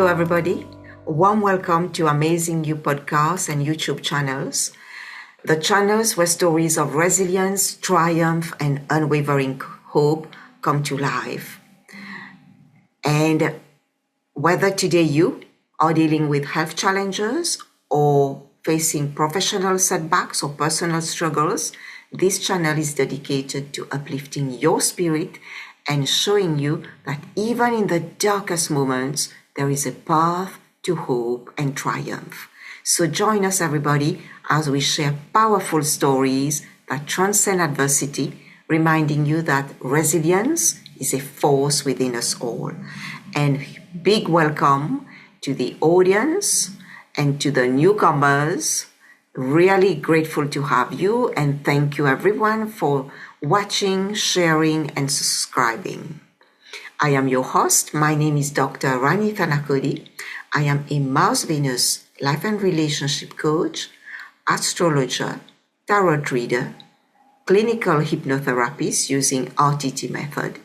everybody. Warm welcome to Amazing You podcast and YouTube channels. The channels where stories of resilience, triumph, and unwavering hope come to life. And whether today you are dealing with health challenges or facing professional setbacks or personal struggles, this channel is dedicated to uplifting your spirit and showing you that even in the darkest moments, there is a path to hope and triumph. So join us, everybody, as we share powerful stories that transcend adversity, reminding you that resilience is a force within us all. And big welcome to the audience and to the newcomers. Really grateful to have you, and thank you everyone for watching, sharing, and subscribing. I am your host. My name is Dr. Rani Thanacoody. I am a Mars-Venus life and relationship coach, astrologer, tarot reader, clinical hypnotherapist using RTT method,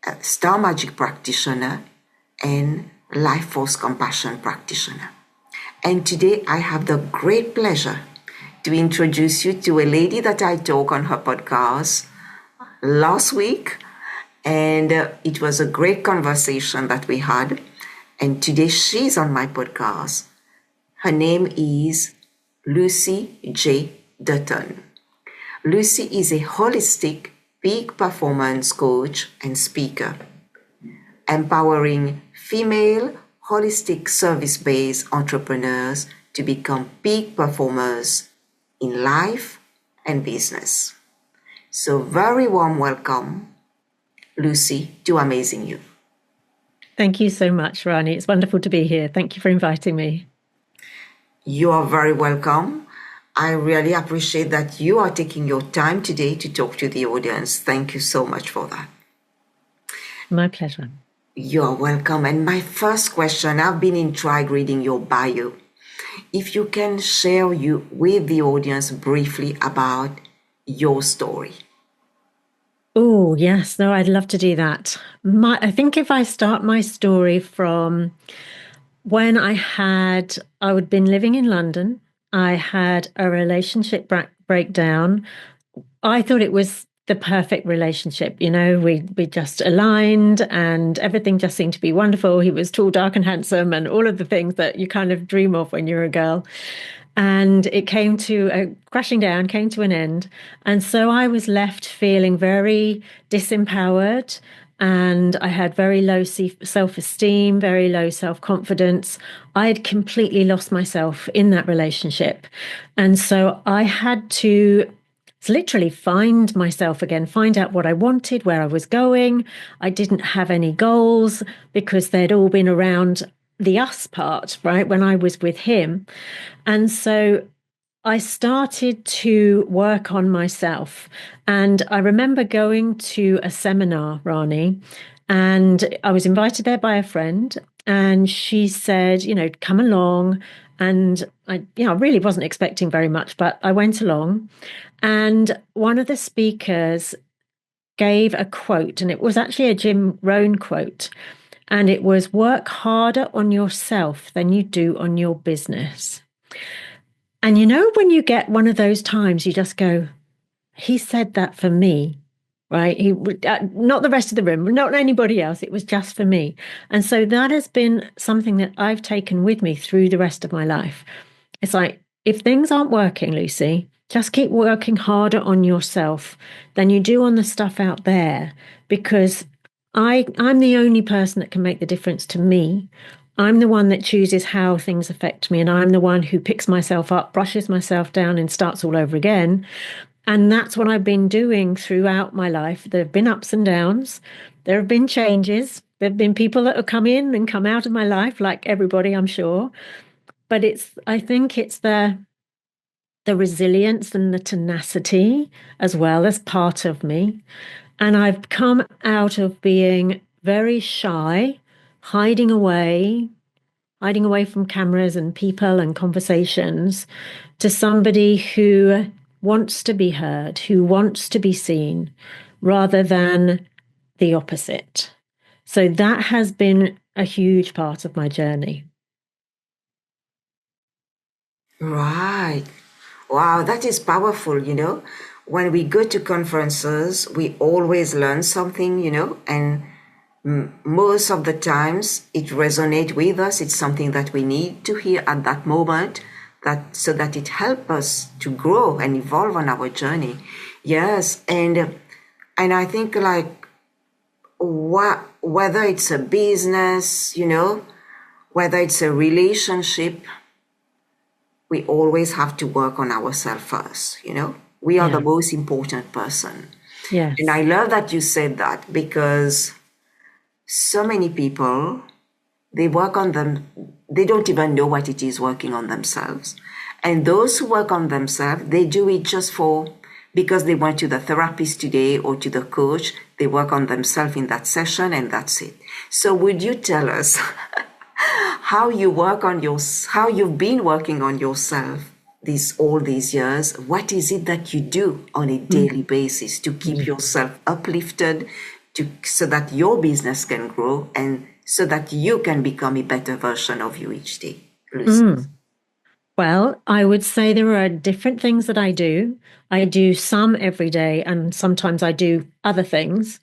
a star magic practitioner, and life force compassion practitioner. And today I have the great pleasure to introduce you to a lady that I talked on her podcast last week. And it was a great conversation that we had. And today she's on my podcast. Her name is Lucy J. Dutton. Lucy is a holistic peak performance coach and speaker, empowering female holistic service-based entrepreneurs to become peak performers in life and business. So very warm welcome, Lucy, to Amazing You. Thank you so much, Rani. It's wonderful to be here. Thank you for inviting me. You are very welcome. I really appreciate that you are taking your time today to talk to the audience. Thank you so much for that. My pleasure. You're welcome. And my first question, I've been intrigued reading your bio. If you can share with the audience briefly about your story. Oh, yes. No, I'd love to do that. I think if I start my story from when I would been living in London, I had a relationship breakdown. I thought it was the perfect relationship. You know, we just aligned and everything just seemed to be wonderful. He was tall, dark, and handsome, and all of the things that you kind of dream of when you're a girl. And it came to crashing down, came to an end. And so I was left feeling very disempowered, and I had very low self-esteem, very low self-confidence. I had completely lost myself in that relationship. And so I had to literally find myself again, find out what I wanted, where I was going. I didn't have any goals because they'd all been around the us part, right, when I was with him. And so I started to work on myself. And I remember going to a seminar, Rani, and I was invited there by a friend. And she said, come along. And I really wasn't expecting very much, but I went along. And one of the speakers gave a quote, and it was actually a Jim Rohn quote. And it was, work harder on yourself than you do on your business. And when you get one of those times, you just go, he said that for me, right? He not the rest of the room, not anybody else. It was just for me. And so that has been something that I've taken with me through the rest of my life. It's like, if things aren't working, Lucy, just keep working harder on yourself than you do on the stuff out there, because I'm the only person that can make the difference to me. I'm the one that chooses how things affect me, and I'm the one who picks myself up, brushes myself down, and starts all over again. And that's what I've been doing throughout my life. There have been ups and downs. There have been changes. There have been people that have come in and come out of my life, like everybody, I'm sure. But I think it's the resilience and the tenacity as well as part of me. And I've come out of being very shy, hiding away from cameras and people and conversations, to somebody who wants to be heard, who wants to be seen, rather than the opposite. So that has been a huge part of my journey. Right. Wow, that is powerful, When we go to conferences, we always learn something, and most of the times it resonates with us. It's something that we need to hear at that moment, that so that it helps us to grow and evolve on our journey. Yes, and I think like whether it's a business, whether it's a relationship, we always have to work on ourselves first, We are the most important person. Yes. And I love that you said that, because so many people, they work on them, they don't even know what it is working on themselves. And those who work on themselves, they do it just because they went to the therapist today or to the coach, they work on themselves in that session and that's it. So would you tell us how you've been working on yourself all these years? What is it that you do on a daily basis to keep yourself uplifted, so that your business can grow and so that you can become a better version of you each day? Well, I would say there are different things that I do. I do some every day, and sometimes I do other things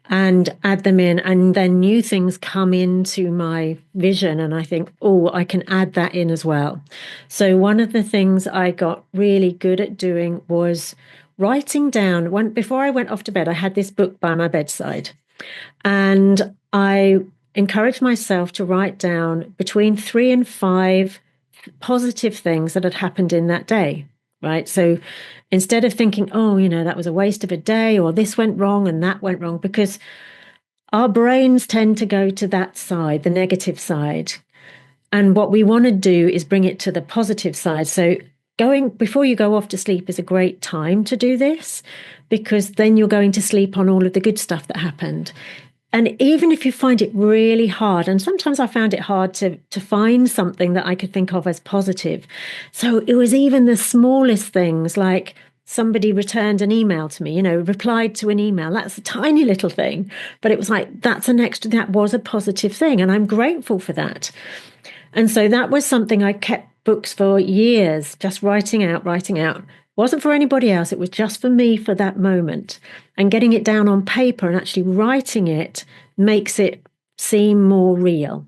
and add them in, and then new things come into my vision, and I think, oh, I can add that in as well. So one of the things I got really good at doing was writing down. Before I went off to bed, I had this book by my bedside, and I encouraged myself to write down between 3 and 5 positive things that had happened in that day, right? So instead of thinking, oh, that was a waste of a day, or this went wrong and that went wrong, because our brains tend to go to that side, the negative side. And what we want to do is bring it to the positive side. So before you go off to sleep is a great time to do this, because then you're going to sleep on all of the good stuff that happened. And even if you find it really hard, and sometimes I found it hard to find something that I could think of as positive. So it was even the smallest things, like somebody returned an email to me, replied to an email. That's a tiny little thing, but it was like, that was a positive thing. And I'm grateful for that. And so that was something I kept books for years, just writing out. Wasn't for anybody else. It was just for me for that moment. And getting it down on paper and actually writing it makes it seem more real.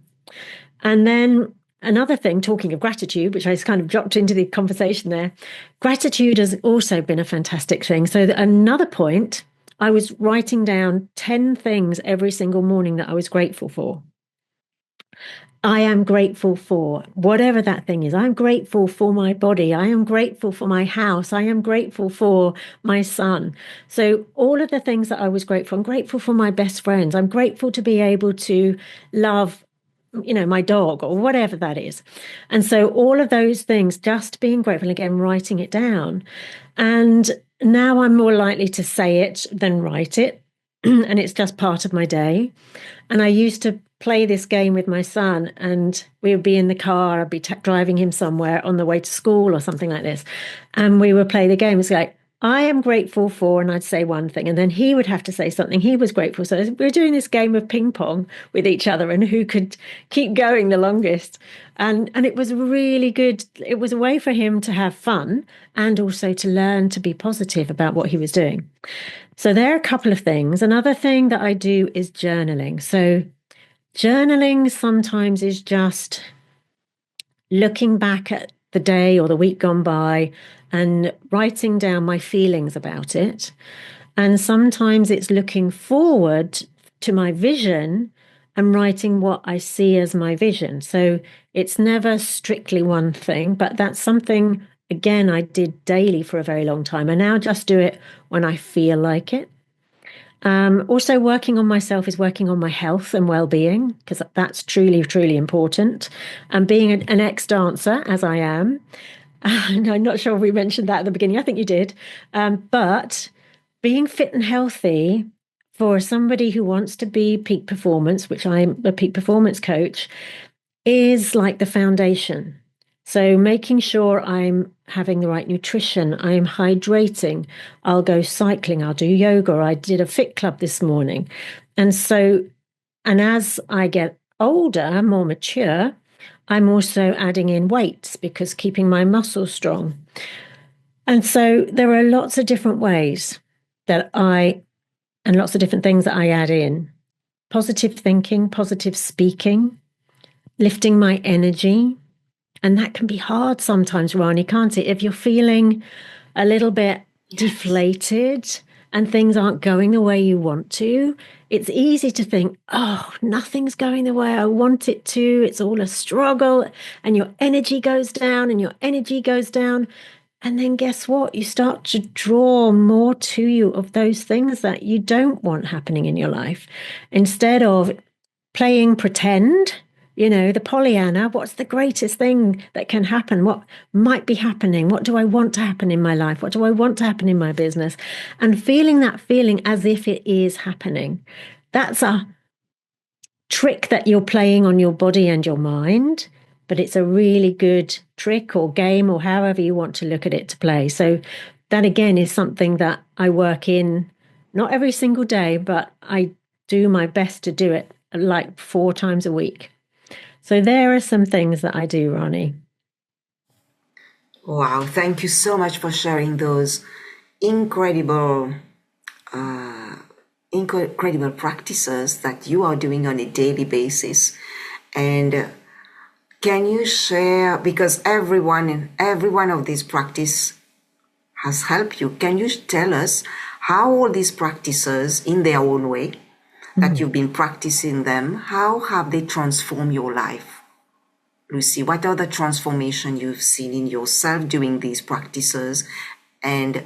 And then another thing, talking of gratitude, which I just kind of dropped into the conversation there, gratitude has also been a fantastic thing. So another point, I was writing down 10 things every single morning that I was grateful for. I am grateful for whatever that thing is. I'm grateful for my body. I am grateful for my house. I am grateful for my son. So all of the things that I was grateful, I'm grateful for my best friends. I'm grateful to be able to love, my dog or whatever that is. And so all of those things, just being grateful, again, writing it down. And now I'm more likely to say it than write it. And it's just part of my day. And I used to play this game with my son, and we would be in the car. I'd be driving him somewhere on the way to school or something like this. And we would play the game. It's like, I am grateful for, and I'd say one thing, and then he would have to say something he was grateful. So we're doing this game of ping pong with each other, and who could keep going the longest. And it was really good. It was a way for him to have fun and also to learn to be positive about what he was doing. So there are a couple of things. Another thing that I do is journaling. So journaling sometimes is just looking back at the day or the week gone by and writing down my feelings about it. And sometimes it's looking forward to my vision and writing what I see as my vision. So it's never strictly one thing, but that's something, again, I did daily for a very long time. I now just do it when I feel like it. Also, working on myself is working on my health and well-being, because that's truly, truly important. And being an ex-dancer, as I am, and I'm not sure if we mentioned that at the beginning. I think you did. But being fit and healthy for somebody who wants to be peak performance, which I'm a peak performance coach, is like the foundation. So making sure I'm having the right nutrition, I'm hydrating, I'll go cycling, I'll do yoga. I did a fit club this morning. And as I get older, more mature, I'm also adding in weights because keeping my muscles strong. And so there are lots of different ways and lots of different things that I add in. Positive thinking, positive speaking, lifting my energy. And that can be hard sometimes, Rani, can't it? If you're feeling a little bit deflated and things aren't going the way you want to, it's easy to think, oh, nothing's going the way I want it to. It's all a struggle. And your energy goes down and your energy goes down. And then guess what? You start to draw more to you of those things that you don't want happening in your life. Instead of playing pretend, the Pollyanna, what's the greatest thing that can happen? What might be happening? What do I want to happen in my life? What do I want to happen in my business? And feeling that feeling as if it is happening. That's a trick that you're playing on your body and your mind, but it's a really good trick or game or however you want to look at it to play. So that again is something that I work in, not every single day, but I do my best to do it like 4 times a week. So there are some things that I do, Rani. Wow, thank you so much for sharing those incredible practices that you are doing on a daily basis. And can you share, because every one of these practices has helped you, can you tell us how all these practices in their own way that you've been practicing them, how have they transformed your life? Lucy, what are the transformation you've seen in yourself doing these practices and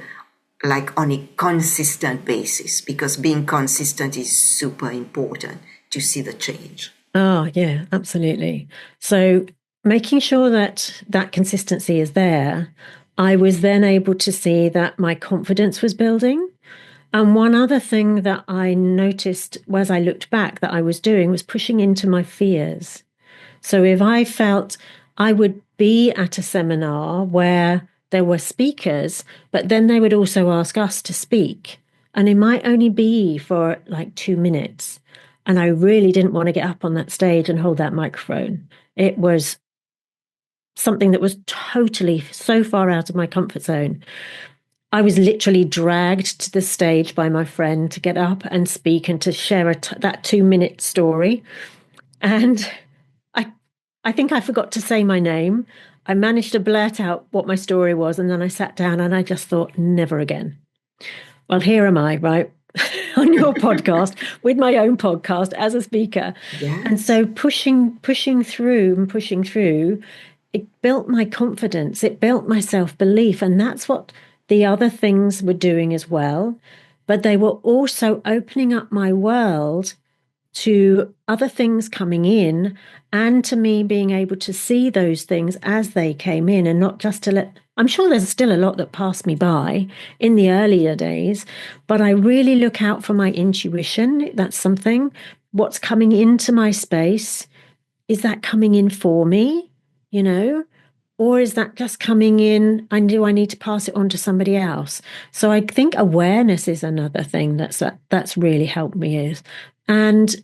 like on a consistent basis? Because being consistent is super important to see the change. Oh, yeah, absolutely. So making sure that that consistency is there, I was then able to see that my confidence was building. And one other thing that I noticed as I looked back that I was doing was pushing into my fears. So if I felt I would be at a seminar where there were speakers, but then they would also ask us to speak, and it might only be for like 2 minutes. And I really didn't want to get up on that stage and hold that microphone. It was something that was totally so far out of my comfort zone. I was literally dragged to the stage by my friend to get up and speak and to share that 2-minute story. And I think I forgot to say my name. I managed to blurt out what my story was. And then I sat down and I just thought, never again. Well, here am I, right? On your podcast with my own podcast as a speaker. Yes. And so pushing through, it built my confidence, it built my self-belief. And that's what the other things were doing as well. But they were also opening up my world to other things coming in and to me being able to see those things as they came in and not just to I'm sure there's still a lot that passed me by in the earlier days, but I really look out for my intuition. That's something. What's coming into my space, is that coming in for me, or is that just coming in and do I need to pass it on to somebody else? So I think awareness is another thing that's really helped me and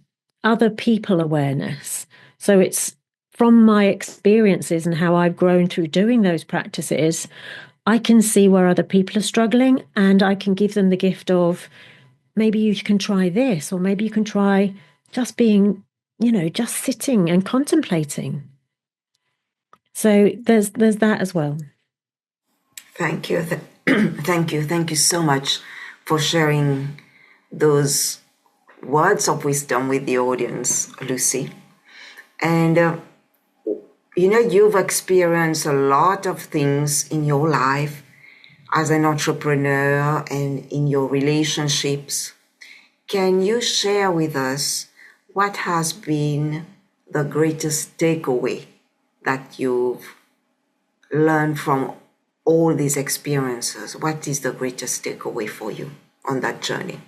other people awareness. So it's from my experiences and how I've grown through doing those practices, I can see where other people are struggling and I can give them the gift of maybe you can try this, or maybe you can try just being, just sitting and contemplating. So there's that as well. Thank you. Thank you. Thank you so much for sharing those words of wisdom with the audience, Lucy. And, you've experienced a lot of things in your life as an entrepreneur and in your relationships. Can you share with us what has been the greatest takeaway that you've learned from all these experiences? What is the greatest takeaway for you on that journey?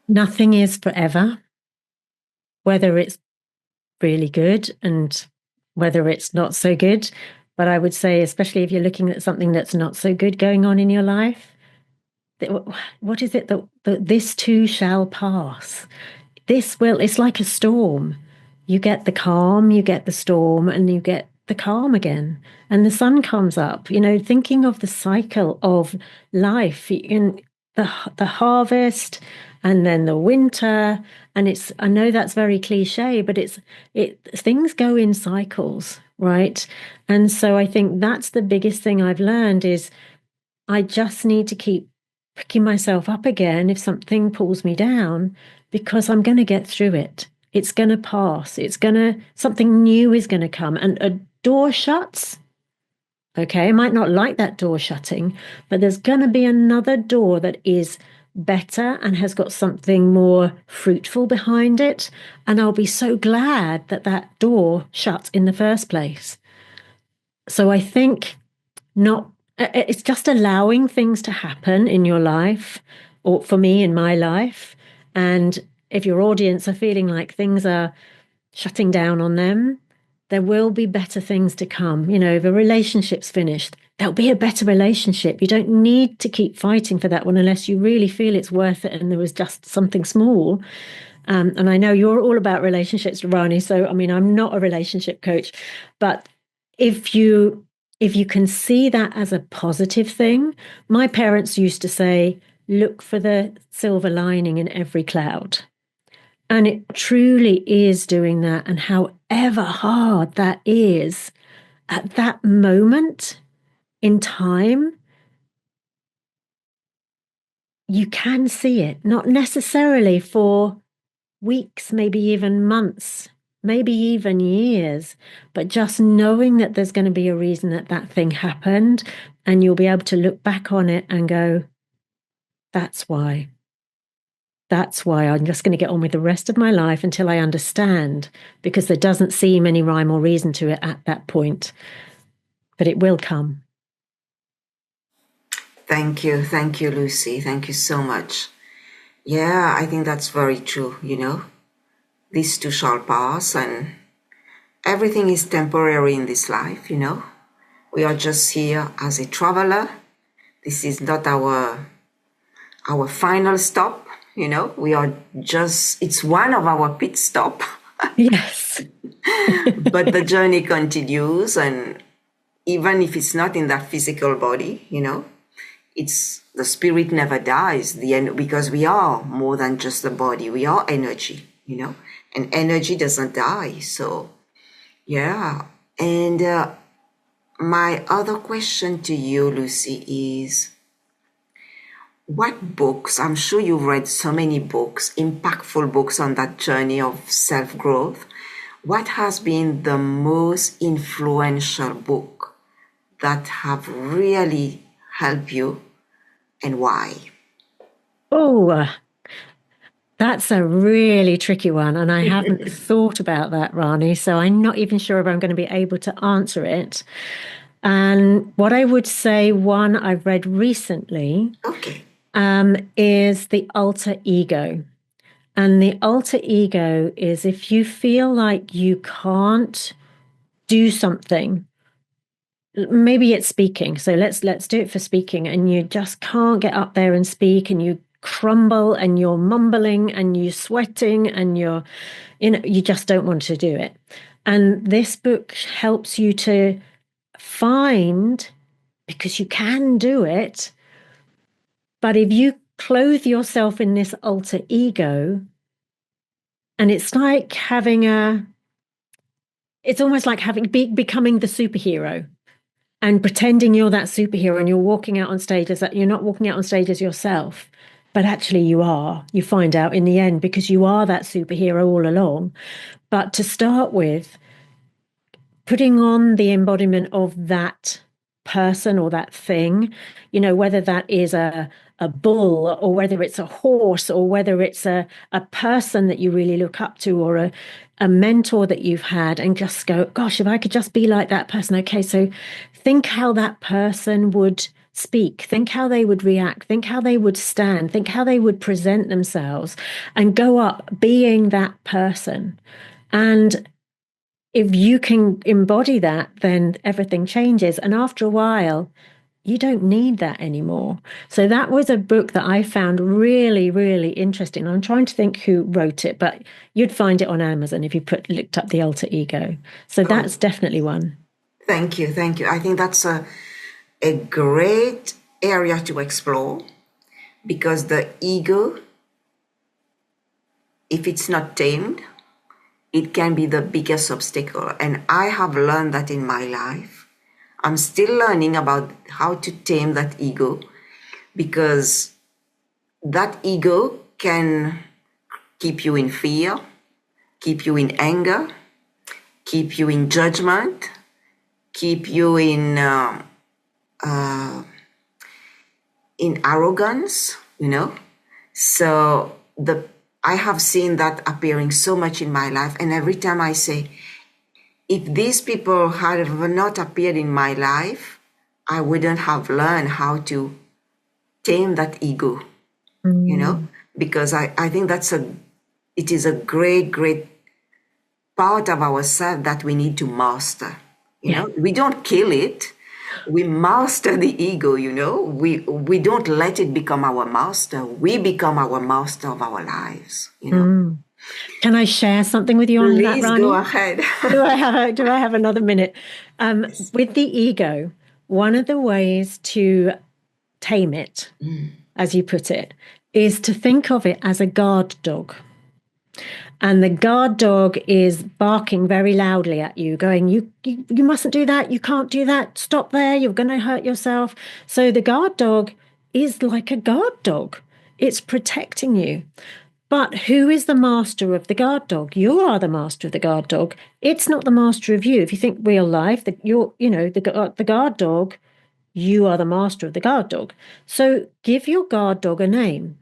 Nothing is forever, whether it's really good and whether it's not so good. But I would say, especially if you're looking at something that's not so good going on in your life, what is it that this too shall pass? It's like a storm. you get the calm, you get the storm, and you get the calm again. And the sun comes up, thinking of the cycle of life in the harvest and then the winter. And I know that's very cliche, but things go in cycles, right? And so I think that's the biggest thing I've learned is I just need to keep picking myself up again if something pulls me down, because I'm going to get through it. It's going to pass. Something new is going to come. And a door shuts. Okay, I might not like that door shutting, but there's going to be another door that is better and has got something more fruitful behind it. And I'll be so glad that that door shut in the first place. So I think it's just allowing things to happen in your life, or for me in my life. And if your audience are feeling like things are shutting down on them, there will be better things to come. If a relationship's finished, there'll be a better relationship. You don't need to keep fighting for that one unless you really feel it's worth it and there was just something small. And I know you're all about relationships, Rani. So, I mean, I'm not a relationship coach, but if you can see that as a positive thing, my parents used to say, look for the silver lining in every cloud. And it truly is doing that. And however hard that is at that moment in time, you can see it, not necessarily for weeks, maybe even months, maybe even years, but just knowing that there's going to be a reason that thing happened, and you'll be able to look back on it and go, that's why. That's why I'm just going to get on with the rest of my life until I understand, because there doesn't seem any rhyme or reason to it at that point, but it will come. Thank you, Lucy. Thank you so much. Yeah, I think that's very true, These too shall pass, and everything is temporary in this life, We are just here as a traveler. This is not our final stop, We are it's one of our pit stop. Yes. But the journey continues, and even if it's not in that physical body, it's the spirit never dies, because we are more than just the body. We are energy, and energy doesn't die. So, yeah. And my other question to you, Lucy, is what books, I'm sure you've read so many books, impactful books on that journey of self-growth. What has been the most influential book that have really helped you, and why? Oh, that's a really tricky one. And I haven't thought about that, Rani. So I'm not even sure if I'm going to be able to answer it. And what I would say, one I've read recently, is The Alter Ego. And the alter ego is if you feel like you can't do something, maybe it's speaking. So let's do it for speaking, and you just can't get up there and speak, and you crumble and you're mumbling and you're sweating and you just don't want to do it. And this book helps you to find, because you can do it, but if you clothe yourself in this alter ego, and it's like it's almost like becoming the superhero and pretending you're that superhero, and you're walking out on stage as that. You're not walking out on stage as yourself, but actually you are. You find out in the end, because you are that superhero all along. But to start with, putting on the embodiment of that person or that thing, whether that is a bull, or whether it's a horse, or whether it's a person that you really look up to, or a mentor that you've had, and just go, gosh, if I could just be like that person. Okay, so think how that person would speak, think how they would react, think how they would stand, think how they would present themselves, and go up being that person. And if you can embody that, then everything changes. And after a while, you don't need that anymore. So that was a book that I found really, really interesting. I'm trying to think who wrote it, but you'd find it on Amazon if you looked up The Alter Ego. So that's definitely one. Thank you. Thank you. I think that's a great area to explore, because the ego, if it's not tamed, it can be the biggest obstacle. And I have learned that in my life. I'm still learning about how to tame that ego, because that ego can keep you in fear, keep you in anger, keep you in judgment, keep you in arrogance, So I have seen that appearing so much in my life. And every time I say, if these people had not appeared in my life, I wouldn't have learned how to tame that ego, because I think it is a great, great part of ourselves that we need to master. We don't kill it. We master the ego, we don't let it become our master. We become our master of our lives, Can I share something with you on that, Please Rani? go ahead. Do I have another minute? With the ego, one of the ways to tame it, as you put it, is to think of it as a guard dog. And the guard dog is barking very loudly at you, going, you mustn't do that. You can't do that. Stop there. You're going to hurt yourself. So the guard dog is like a guard dog. It's protecting you. But who is the master of the guard dog? You are the master of the guard dog. It's not the master of you. If you think real life, that the guard dog, you are the master of the guard dog. So give your guard dog a name.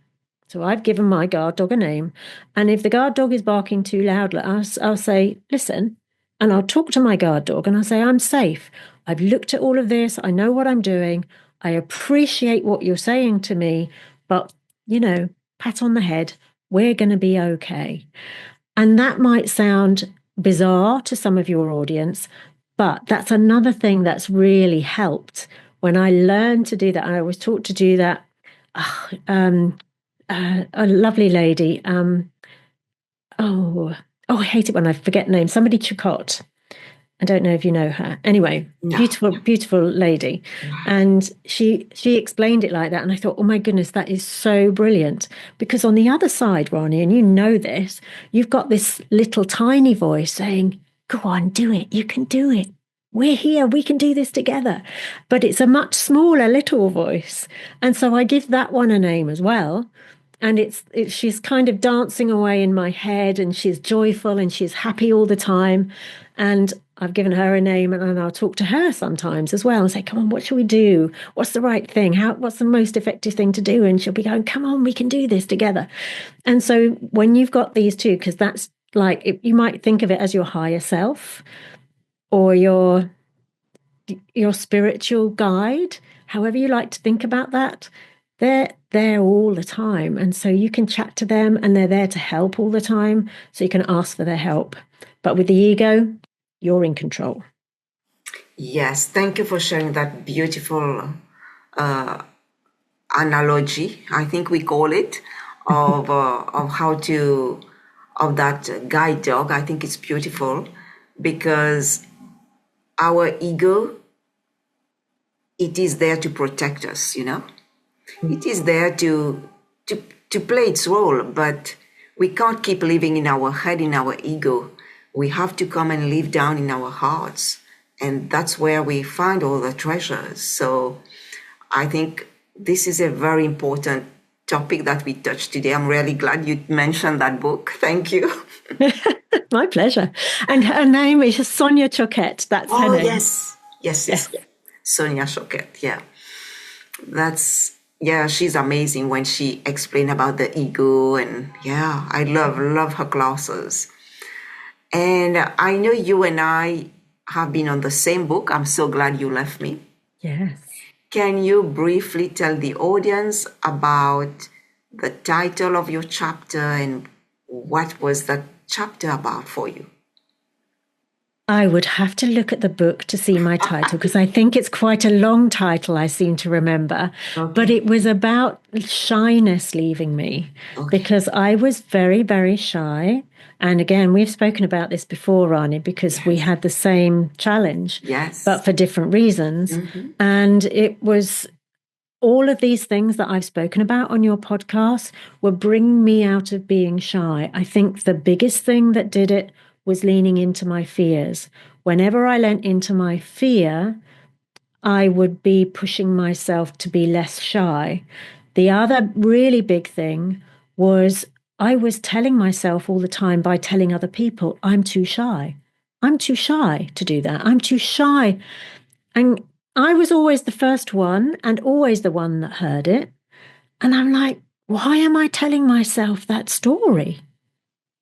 So I've given my guard dog a name. And if the guard dog is barking too loudly, I'll say, listen, and I'll talk to my guard dog and I'll say, I'm safe. I've looked at all of this. I know what I'm doing. I appreciate what you're saying to me, but, pat on the head. We're going to be okay. And that might sound bizarre to some of your audience, but that's another thing that's really helped. When I learned to do that, I was taught to do that. A lovely lady. I hate it when I forget names. Somebody Chukot. I don't know if you know her. Anyway, No. beautiful lady. And she explained it like that. And I thought, oh my goodness, that is so brilliant. Because on the other side, Rani, and you know this, you've got this little tiny voice saying, go on, do it. You can do it. We're here. We can do this together. But it's a much smaller little voice. And so I give that one a name as well. And she's kind of dancing away in my head, and she's joyful and she's happy all the time. And I've given her a name, and I'll talk to her sometimes as well and say, come on, what shall we do? What's the right thing? What's the most effective thing to do? And she'll be going, come on, we can do this together. And so when you've got these two, because that's like, you might think of it as your higher self or your spiritual guide, however you like to think about that, they're there all the time. And so you can chat to them and they're there to help all the time. So you can ask for their help. But with the ego, you're in control. Yes, thank you for sharing that beautiful analogy, I think we call it, of that guide dog. I think it's beautiful, because our ego, it is there to protect us, It is there to play its role, but we can't keep living in our head, in our ego. We have to come and live down in our hearts. And that's where we find all the treasures. So I think this is a very important topic that we touched today. I'm really glad you mentioned that book. Thank you. My pleasure. And her name is Sonia Choquette. That's her name. Yes. Sonia Choquette, yeah. She's amazing when she explained about the ego. And yeah, I love her classes. And I know you and I have been on the same book. I'm so glad you left me. Yes. Can you briefly tell the audience about the title of your chapter and what was that chapter about for you? I would have to look at the book to see my title because I think it's quite a long title, I seem to remember. But Okay. it was about shyness leaving me Okay. because I was very, very shy. And again, we've spoken about this before, Rani, because we Yes. had the same challenge, but Yes. for different reasons. Mm-hmm. And it was all of these things that I've spoken about on your podcast were bringing me out of being shy. I think the biggest thing that did it was leaning into my fears. Whenever I leant into my fear, I would be pushing myself to be less shy. The other really big thing was I was telling myself all the time by telling other people, I'm too shy. I'm too shy to do that. I'm too shy. And I was always the first one and always the one that heard it. And I'm like, why am I telling myself that story?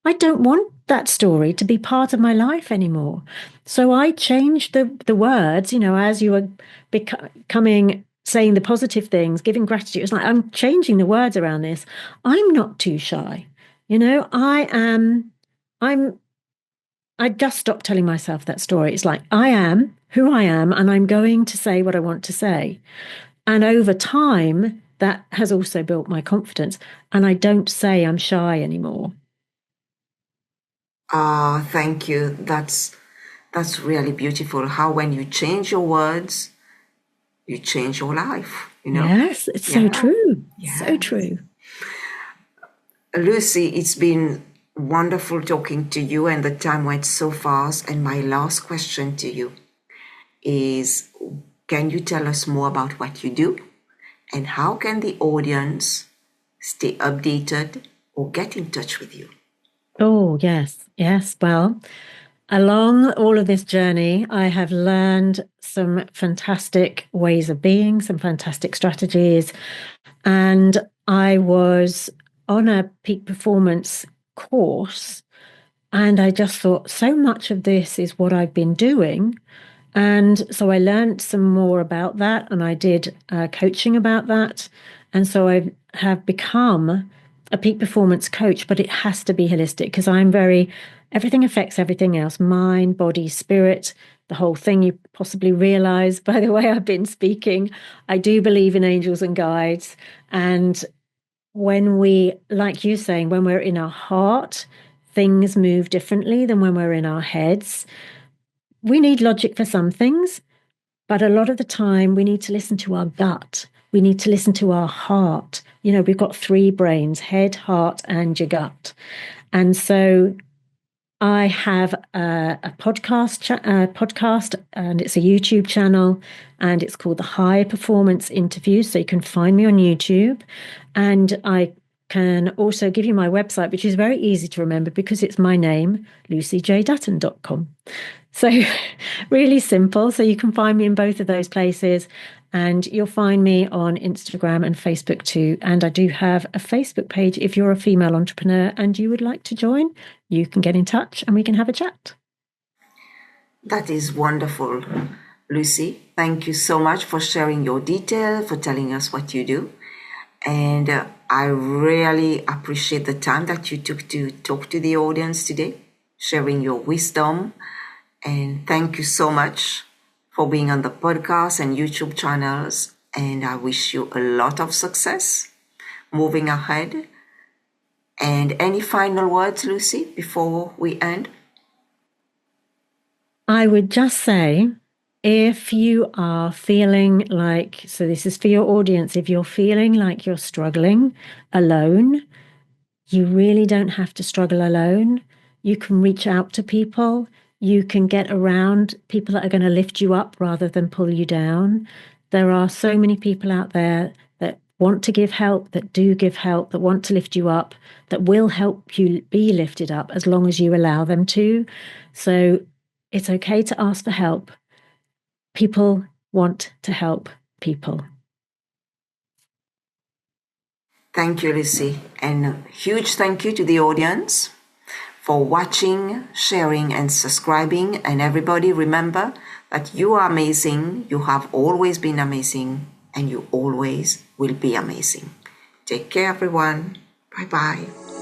I don't want that story to be part of my life anymore. So I changed the words, as you were becoming, saying the positive things, giving gratitude. It's like, I'm changing the words around this. I'm not too shy. I'm I just stopped telling myself that story. It's like, I am who I am, and I'm going to say what I want to say. And over time, that has also built my confidence. And I don't say I'm shy anymore. Thank you. That's really beautiful. How when you change your words, you change your life, Yes, it's so Yeah. true. So Yeah. true. Lucy, it's been wonderful talking to you, and the time went so fast. And my last question to you is, can you tell us more about what you do, and how can the audience stay updated or get in touch with you? Oh, yes. Yes. Well, along all of this journey, I have learned some fantastic ways of being, some fantastic strategies. And I was on a peak performance course. And I just thought, so much of this is what I've been doing. And so I learned some more about that, and I did coaching about that. And so I have become a peak performance coach, but it has to be holistic because everything affects everything else: mind, body, spirit, the whole thing. You possibly realize by the way I've been speaking, I do believe in angels and guides. And when we, like you saying, when we're in our heart, things move differently than when we're in our heads. We need logic for some things, but a lot of the time we need to listen to our gut. We need to listen to our heart. We've got three brains: head, heart, and your gut. And so I have a podcast, and it's a YouTube channel, and it's called the High Performance Interviews. So you can find me on YouTube, and I can also give you my website, which is very easy to remember because it's my name, lucyjdutton.com. So really simple. So you can find me in both of those places, and you'll find me on Instagram and Facebook too. And I do have a Facebook page. If you're a female entrepreneur and you would like to join, you can get in touch and we can have a chat. That is wonderful, Lucy. Thank you so much for sharing your detail, for telling us what you do. And I really appreciate the time that you took to talk to the audience today, sharing your wisdom. And thank you so much for being on the podcast and YouTube channels. And I wish you a lot of success moving ahead. And any final words, Lucy, before we end? I would just say, if you are feeling like, so this is for your audience, if you're feeling like you're struggling alone, you really don't have to struggle alone. You can reach out to people. You can get around people that are going to lift you up rather than pull you down. There are so many people out there that want to give help, that do give help, that want to lift you up, that will help you be lifted up as long as you allow them to. So it's okay to ask for help. People want to help people. Thank you, Lucy. And a huge thank you to the audience for watching, sharing, and subscribing. And everybody, remember that you are amazing. You have always been amazing, and you always will be amazing. Take care, everyone. Bye-bye.